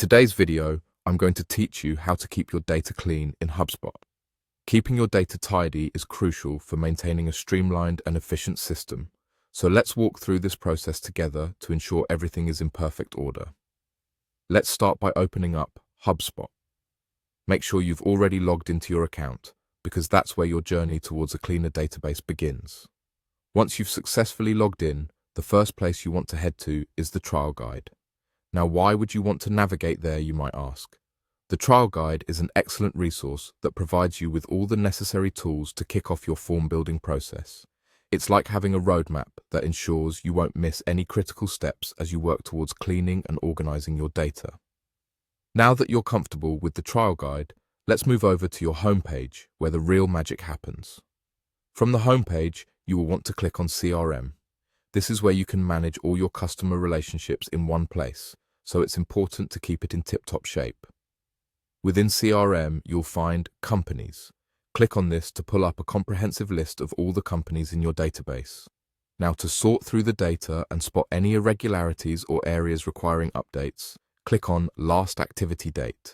today's video, I'm going to teach you how to keep your data clean in HubSpot. Keeping your data tidy is crucial for maintaining a streamlined and efficient system, so let's walk through this process together to ensure everything is in perfect order. Let's start by opening up HubSpot. Make sure you've already logged into your account, because that's where your journey towards a cleaner database begins. Once you've successfully logged in, the first place you want to head to is the trial guide. Now, why would you want to navigate there, you might ask? The trial guide is an excellent resource that provides you with all the necessary tools to kick off your form building process. It's like having a roadmap that ensures you won't miss any critical steps as you work towards cleaning and organizing your data. Now that you're comfortable with the trial guide, let's move over to your homepage where the real magic happens. From the homepage, you will want to click on CRM. This is where you can manage all your customer relationships in one place, so it's important to keep it in tip-top shape. Within CRM, you'll find Companies. Click on this to pull up a comprehensive list of all the companies in your database. Now, to sort through the data and spot any irregularities or areas requiring updates, click on Last Activity Date.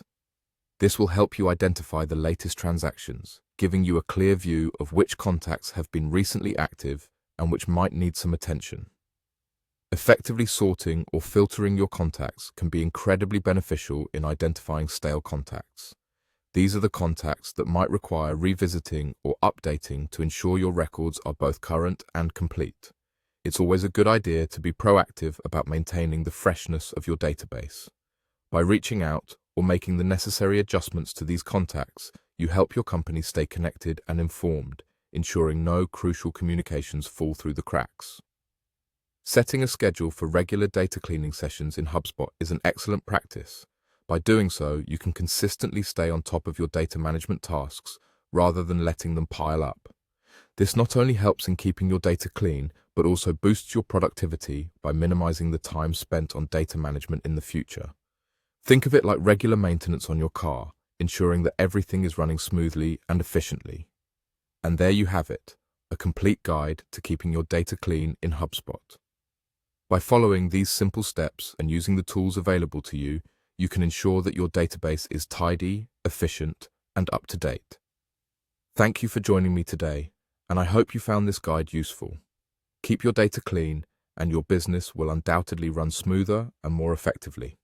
This will help you identify the latest transactions, giving you a clear view of which contacts have been recently active and which might need some attention. Effectively sorting or filtering your contacts can be incredibly beneficial in identifying stale contacts. These are the contacts that might require revisiting or updating to ensure your records are both current and complete. It's always a good idea to be proactive about maintaining the freshness of your database. By reaching out or making the necessary adjustments to these contacts, you help your company stay connected and informed, ensuring no crucial communications fall through the cracks. Setting a schedule for regular data cleaning sessions in HubSpot is an excellent practice. By doing so, you can consistently stay on top of your data management tasks rather than letting them pile up. This not only helps in keeping your data clean, but also boosts your productivity by minimizing the time spent on data management in the future. Think of it like regular maintenance on your car, ensuring that everything is running smoothly and efficiently. And there you have it, a complete guide to keeping your data clean in HubSpot. By following these simple steps and using the tools available to you, you can ensure that your database is tidy, efficient, and up to date. Thank you for joining me today, and I hope you found this guide useful. Keep your data clean, and your business will undoubtedly run smoother and more effectively.